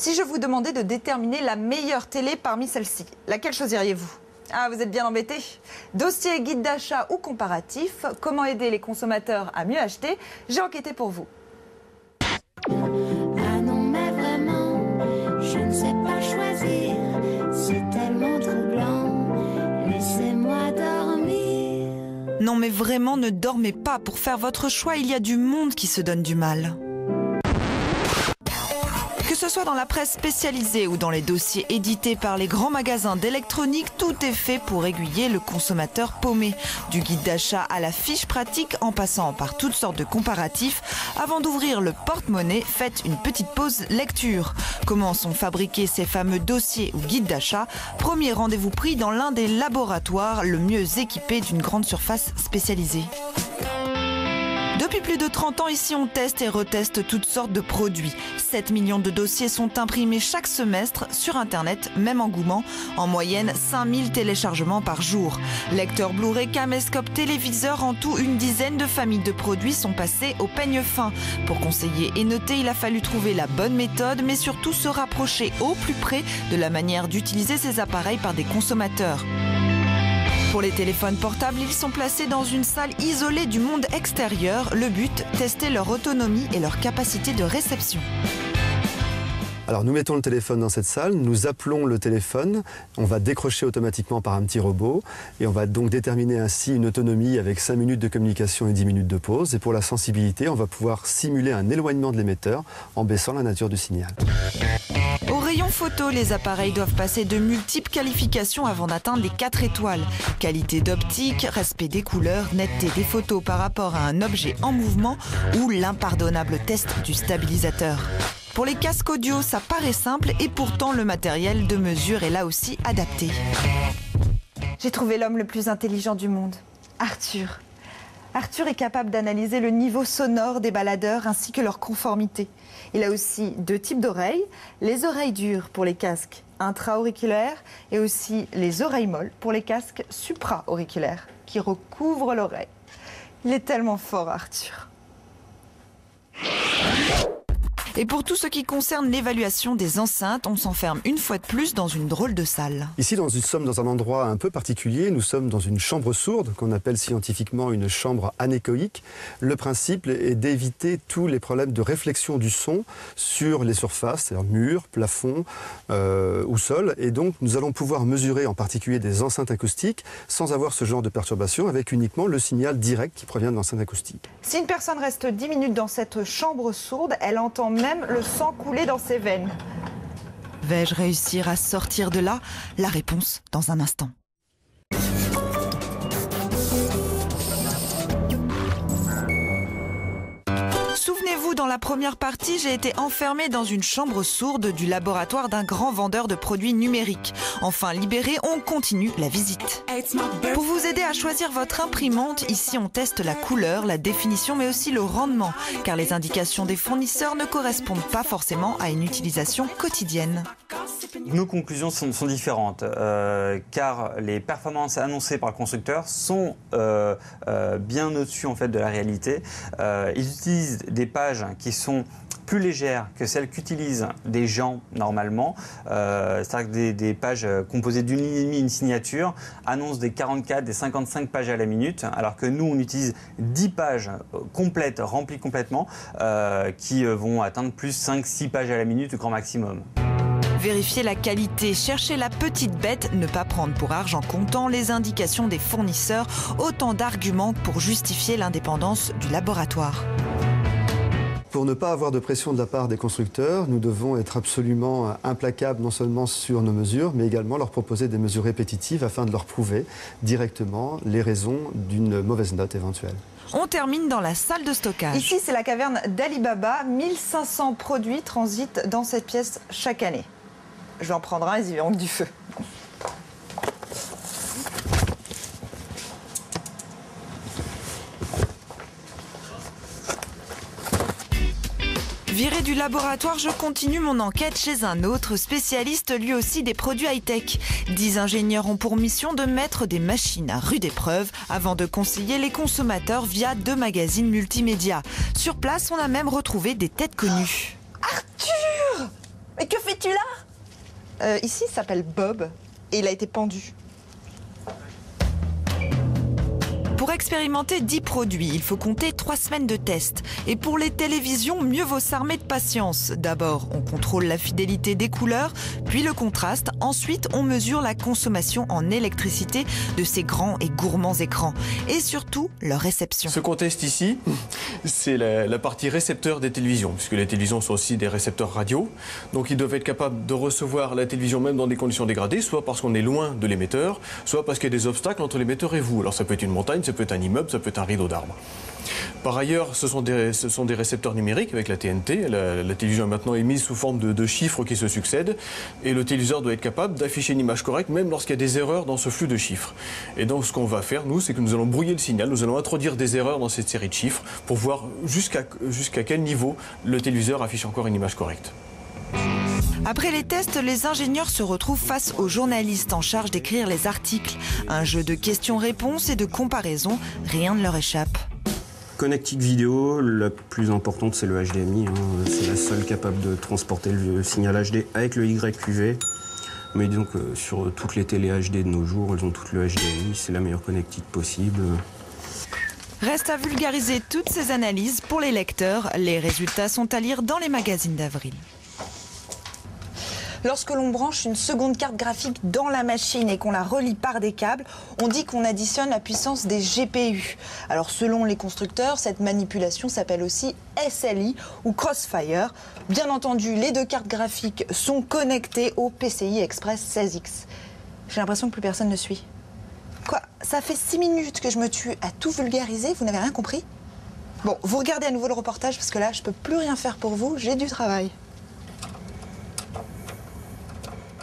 Si je vous demandais de déterminer la meilleure télé parmi celles-ci, laquelle choisiriez-vous? Ah, vous êtes bien embêtés. Dossier, guide d'achat ou comparatif, comment aider les consommateurs à mieux acheter? J'ai enquêté pour vous. Ah non mais vraiment, je ne sais pas choisir, c'est tellement troublant, laissez-moi dormir. Non mais vraiment, ne dormez pas. Pour faire votre choix, il y a du monde qui se donne du mal. Que ce soit dans la presse spécialisée ou dans les dossiers édités par les grands magasins d'électronique, tout est fait pour aiguiller le consommateur paumé. Du guide d'achat à la fiche pratique, en passant par toutes sortes de comparatifs. Avant d'ouvrir le porte-monnaie, faites une petite pause lecture. Comment sont fabriqués ces fameux dossiers ou guides d'achat? Premier rendez-vous pris dans l'un des laboratoires le mieux équipés d'une grande surface spécialisée. Depuis plus de 30 ans, ici, on teste et reteste toutes sortes de produits. 7 millions de dossiers sont imprimés chaque semestre sur Internet, même engouement. En moyenne, 5000 téléchargements par jour. Lecteurs Blu-ray, caméscope, téléviseurs, en tout, une dizaine de familles de produits sont passées au peigne fin. Pour conseiller et noter, il a fallu trouver la bonne méthode, mais surtout se rapprocher au plus près de la manière d'utiliser ces appareils par des consommateurs. Pour les téléphones portables, ils sont placés dans une salle isolée du monde extérieur. Le but, tester leur autonomie et leur capacité de réception. Alors nous mettons le téléphone dans cette salle, nous appelons le téléphone, on va décrocher automatiquement par un petit robot et on va donc déterminer ainsi une autonomie avec 5 minutes de communication et 10 minutes de pause. Et pour la sensibilité, on va pouvoir simuler un éloignement de l'émetteur en baissant la nature du signal. Au rayon photo, les appareils doivent passer de multiples qualifications avant d'atteindre les 4 étoiles. Qualité d'optique, respect des couleurs, netteté des photos par rapport à un objet en mouvement ou l'impardonnable test du stabilisateur. Pour les casques audio, ça paraît simple et pourtant le matériel de mesure est là aussi adapté. J'ai trouvé l'homme le plus intelligent du monde, Arthur. Arthur est capable d'analyser le niveau sonore des baladeurs ainsi que leur conformité. Il a aussi 2 types d'oreilles, les oreilles dures pour les casques intra-auriculaires et aussi les oreilles molles pour les casques supra-auriculaires qui recouvrent l'oreille. Il est tellement fort, Arthur. Et pour tout ce qui concerne l'évaluation des enceintes, on s'enferme une fois de plus dans une drôle de salle. Ici, nous sommes dans un endroit un peu particulier. Nous sommes dans une chambre sourde, qu'on appelle scientifiquement une chambre anéchoïque. Le principe est d'éviter tous les problèmes de réflexion du son sur les surfaces, c'est-à-dire murs, plafonds ou sol. Et donc, nous allons pouvoir mesurer en particulier des enceintes acoustiques sans avoir ce genre de perturbation, avec uniquement le signal direct qui provient de l'enceinte acoustique. Si une personne reste 10 minutes dans cette chambre sourde, elle entend même le sang couler dans ses veines. Vais-je réussir à sortir de là? La réponse dans un instant. Souvenez-vous, dans la première partie, j'ai été enfermée dans une chambre sourde du laboratoire d'un grand vendeur de produits numériques. Enfin libéré, on continue la visite. Pour vous aider à choisir votre imprimante, ici on teste la couleur, la définition, mais aussi le rendement, car les indications des fournisseurs ne correspondent pas forcément à une utilisation quotidienne. Nos conclusions sont différentes, car les performances annoncées par le constructeur sont bien au-dessus en fait, de la réalité. Ils utilisent des pages qui sont plus légères que celles qu'utilisent des gens normalement. C'est-à-dire que des pages composées d'une ligne et demie, une signature, annoncent des 44, des 55 pages à la minute, alors que nous, on utilise 10 pages complètes, remplies complètement, qui vont atteindre plus 5-6 pages à la minute, au grand maximum. Vérifier la qualité, chercher la petite bête, ne pas prendre pour argent comptant les indications des fournisseurs, autant d'arguments pour justifier l'indépendance du laboratoire. Pour ne pas avoir de pression de la part des constructeurs, nous devons être absolument implacables non seulement sur nos mesures, mais également leur proposer des mesures répétitives afin de leur prouver directement les raisons d'une mauvaise note éventuelle. On termine dans la salle de stockage. Ici, c'est la caverne d'Alibaba. 1500 produits transitent dans cette pièce chaque année. Je vais en prendre un, ils y verront que du feu. Viré du laboratoire, je continue mon enquête chez un autre spécialiste, lui aussi des produits high-tech. 10 ingénieurs ont pour mission de mettre des machines à rude épreuve avant de conseiller les consommateurs via 2 magazines multimédia. Sur place, on a même retrouvé des têtes connues. Arthur! Mais que fais-tu là? Ici, il s'appelle Bob et il a été pendu. Pour expérimenter 10 produits, il faut compter 3 semaines de tests. Et pour les télévisions, mieux vaut s'armer de patience. D'abord, on contrôle la fidélité des couleurs, puis le contraste. Ensuite, on mesure la consommation en électricité de ces grands et gourmands écrans. Et surtout, leur réception. Ce qu'on teste ici, c'est la partie récepteur des télévisions, puisque les télévisions sont aussi des récepteurs radio. Donc ils doivent être capables de recevoir la télévision même dans des conditions dégradées, soit parce qu'on est loin de l'émetteur, soit parce qu'il y a des obstacles entre l'émetteur et vous. Alors ça peut être une montagne, ça peut être un immeuble, ça peut être un rideau d'arbres. Par ailleurs, ce sont des récepteurs numériques avec la TNT. La télévision est maintenant émise sous forme de chiffres qui se succèdent. Et le téléviseur doit être capable d'afficher une image correcte, même lorsqu'il y a des erreurs dans ce flux de chiffres. Et donc, ce qu'on va faire, nous, c'est que nous allons brouiller le signal. Nous allons introduire des erreurs dans cette série de chiffres pour voir jusqu'à quel niveau le téléviseur affiche encore une image correcte. Après les tests, les ingénieurs se retrouvent face aux journalistes en charge d'écrire les articles. Un jeu de questions-réponses et de comparaisons, rien ne leur échappe. Connectique vidéo, la plus importante c'est le HDMI, c'est la seule capable de transporter le signal HD avec le YQV. Mais disons que sur toutes les télé HD de nos jours, elles ont toutes le HDMI, c'est la meilleure connectique possible. Reste à vulgariser toutes ces analyses pour les lecteurs. Les résultats sont à lire dans les magazines d'Avril. Lorsque l'on branche une seconde carte graphique dans la machine et qu'on la relie par des câbles, on dit qu'on additionne la puissance des GPU. Alors selon les constructeurs, cette manipulation s'appelle aussi SLI ou Crossfire. Bien entendu, les deux cartes graphiques sont connectées au PCI Express 16X. J'ai l'impression que plus personne ne suit. Quoi? Ça fait 6 minutes que je me tue à tout vulgariser, vous n'avez rien compris? Bon, vous regardez à nouveau le reportage parce que là, je peux plus rien faire pour vous, j'ai du travail.